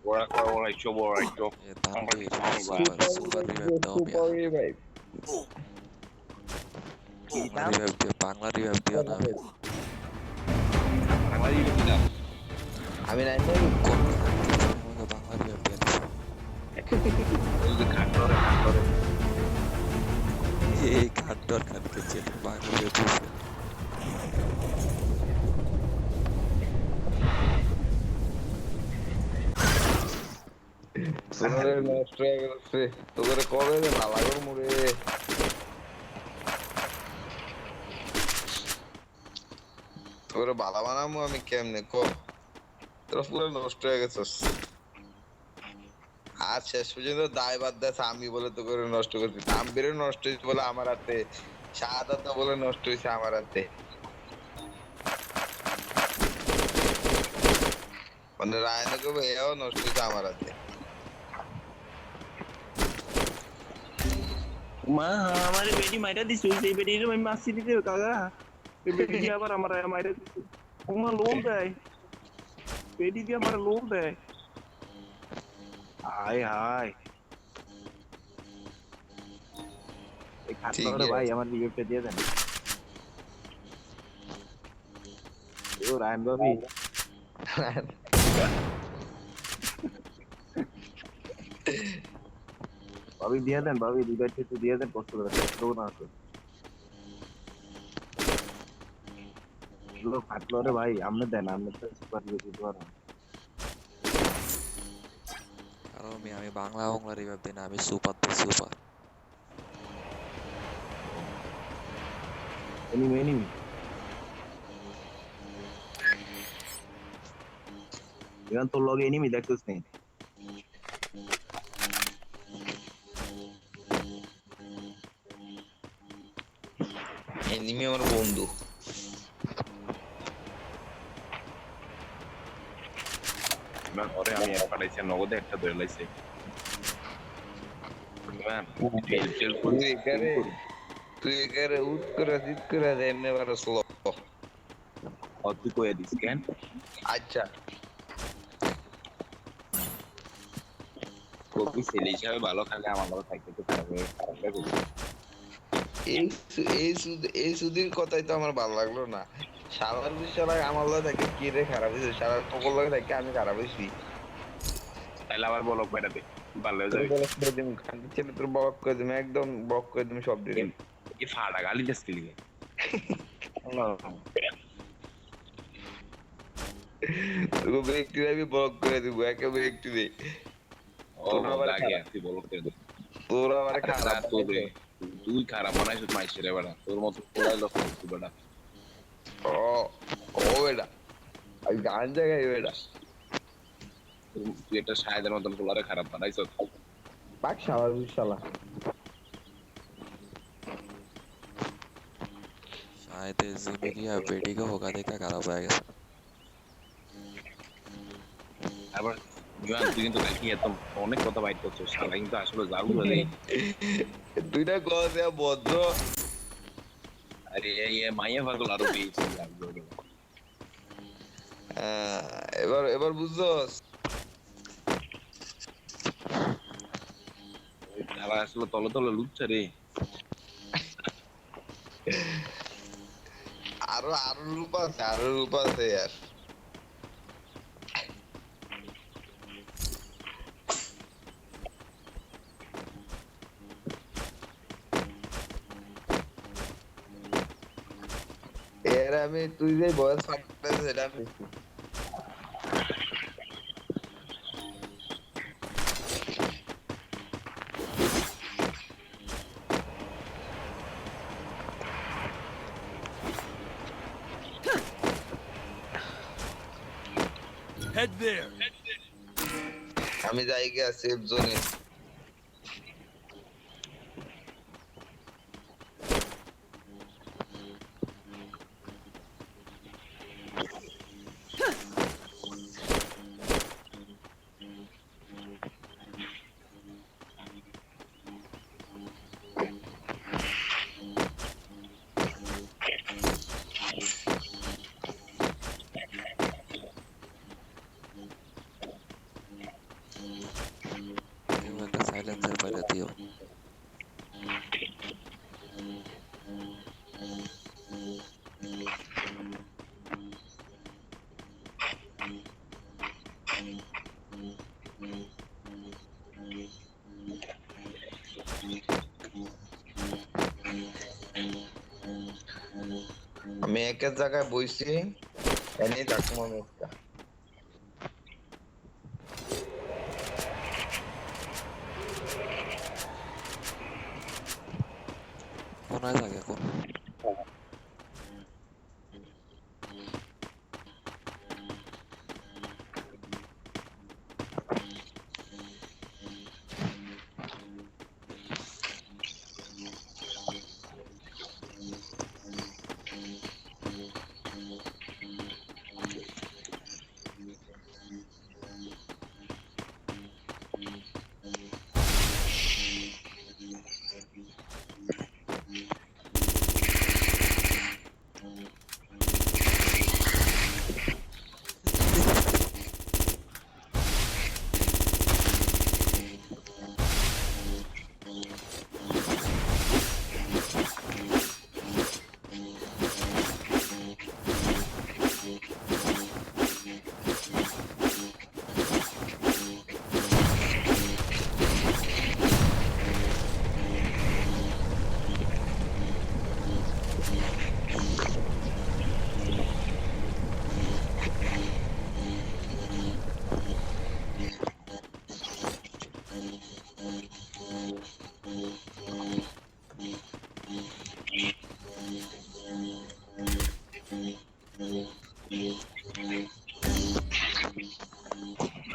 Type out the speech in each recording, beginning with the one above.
Alright, show, alright, show. Tanvir, Alright, super revive দাও মিয়া। Super revive কি বাংলা নাম revive দিও, বাংলা রিভাইভ দিও না আমি। বাংলা ইউটিউব দিলাম। আমি নাই নাই কোন খানকে আমাকে বাংলা রিভাইভ দিয়ে দিছে। যদি খাট করে। এই খানটার খানকে চেনে বাংলা রিভাইভ দিছে। তোরে নষ্ট হয়ে গেছে তোরে কবে রে ভালো করে মুরে তোরে ভালো বানামু আমি কেমনে কো তোরা পুরো নষ্ট হয়ে গেছিস আর শেষ পর্যন্ত দায় বাদ দেশ আমি বলে তো করে নষ্ট করছি তাম্বিরে নষ্ট হয়েছে বলে আমার হাতে শাহাদাত বলে নষ্ট হয়েছে আমার হাতে মানে রায়নকে এও নষ্ট হয়েছে আমার হাতে মা हमारे बेटी मायरा दी सुई से बेटी रे मैं मासी दी दे कागा ये बेटी आবার আমার মাইরা দিছে ওমা লোল দেয় বেটি দিয়ে আমার লোল দেয় হাই হাই এই খাটটা ভাই আমার রিভিউটা দিয়ে দেন ও রায়ন ভাবি ভাবি দিয়ে দেন ভাবি রিভিউটা একটু দিয়ে দেন কষ্ট করে তো না আছে লোক ফাটলো রে ভাই আমনে দেন আমনে তো সুপার রিভিউ দিতে পারেন কারণ আমি বাংলা রিভাইভ দিই না, আমি সুপার দিই সুপার। এনিমি এখন তোর লগে এনিমি দেখছিস নি এনিমি আমার বন্ধু ম্যাম ওরে আমি এক পাঠাইছি নগদে একটা ধরে লাইছি ম্যাম তুই এখানে উঠ করে জিত করে দে এমনি বার স্লো তুই কয়ে দিস কেন আচ্ছা কবি ছেলে হিসাবে ভালো খালে আমার ভালো থাকতে তো খারাপ লাগে এই সুদির কথাই তো আমার ভালো লাগলো না সারার বিষয় আমার লাগে থাকে কি রে খারাপ হয়েছে সারার সকল লাগে থাকে আমি খারাপ হয়েছি তাহলে আবার বলক বেড়াতে ভালো হয়ে যাবে বলক করে দিম খান্তি ছেলে তোর বলক করে দিম একদম বক করে দিম সব দিন কি ফাড়া গালি দিস কি লিগে তোকে ব্যক্তি আমি বক করে দিব একেবারে একটু দে ও লাগে তুই বলক করে দে তোর আবার খারাপ করবে তুই খারাপ বানাইছ মাইছে রে বেড়া তোর মতো পড়াই লোক তুই বেড়া ও ও বেটা আমি গান জায়গায় বেটা তুই একটা সাহেদের মতন পোলারে খারাপ বানাইছ পাক শালা শালা शायद जिंदगी या बेटी को होगा देखा खराब हो गया। আবার জোয়ান তুই কিন্তু কালকে এত অনেক কথা বাইট করছিস শালা কিন্তু আসলে জারু রে তুই না কথা বদ্ধ আরে এই মাইয়া পাগল আরো বেশি এবার এবার বুঝছস শালা আসলে তলে তলে লুটছে রে আরো আরো রূপ আছে यार এর আমি তুই যে বয়স ফাটতে সেটা আমি Head there. আমি যাই গিয়া সেফ জোনে আমি একের জায়গায় বইছি এনে দেখো আমি একটা কোনায় থাকে কোন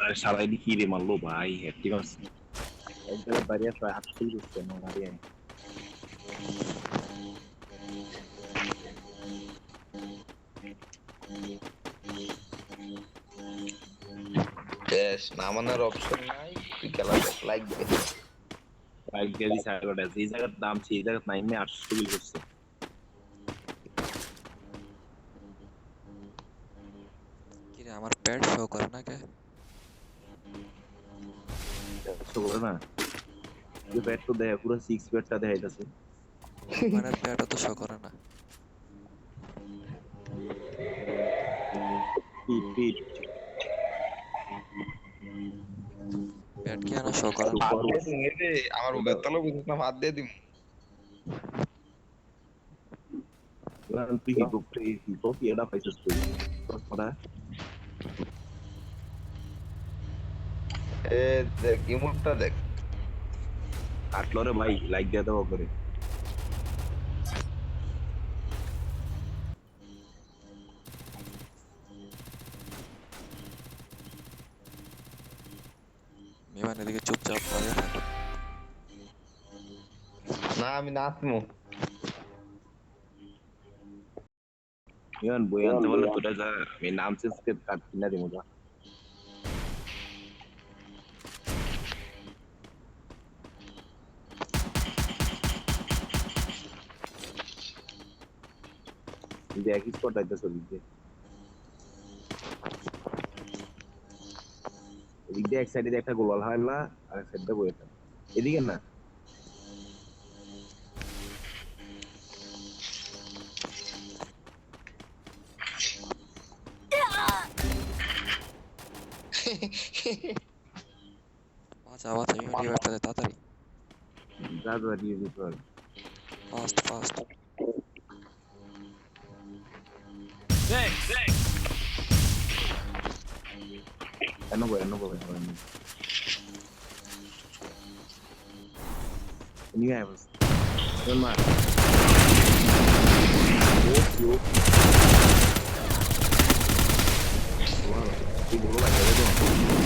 আর শালা এদি কি রে মারলো ভাই হ্যাপি মাস এক জায়গায় দাঁড়িয়ে প্রায় হাত ফুল করছে না দাঁড়িয়ে বেশ নামানোর অপশন নাই তুই খেলা দেখ লাইক দে লাইক দিয়ে দিছে আরেকটা যে জায়গার দাম সেই জায়গায় নাইমে 800 বিল করছে কি রে আমার প্যাড শো করে না কে তো বলে না যে ব্যাট তো দেয় পুরো 6 ব্যাটটা দেখাইতাছে মানে প্যাডও তো শো করে না পিট পিট প্যাড কি আনা শো করে না হাত দিয়ে দিন রে আমার বুকের তলে বুঝিস না হাত দিয়ে দিম তুই কি কপি এটা পাইছিস তুই তোরা এ দেখ ইমোটটা দেখ কাটলো রে ভাই লাইক দিয়ে দাও করে বিমান এদিকে চুপচাপ দাঁড়িয়ে থাকে না আমি নাচমু ইয়ান বই আনতে বলে তোরা যা আমি নাম চেঞ্জ করে কাট কিনা দিমু যা দেখ স্পট আইতা চলি দে এদিকে এক সাইডে একটা গোলাল হাইলা আর এক সাইডে বইটা এদিকে না বাঁচা বাঁচা বিমান রিভাইভটা দে তাড়াতাড়ি যা যা দিয়ে দিতে হবে ফাস্ট ফাস্ট এনো বই নিয়ে আয় বস চল মার ও কি বড় লাগে রে তো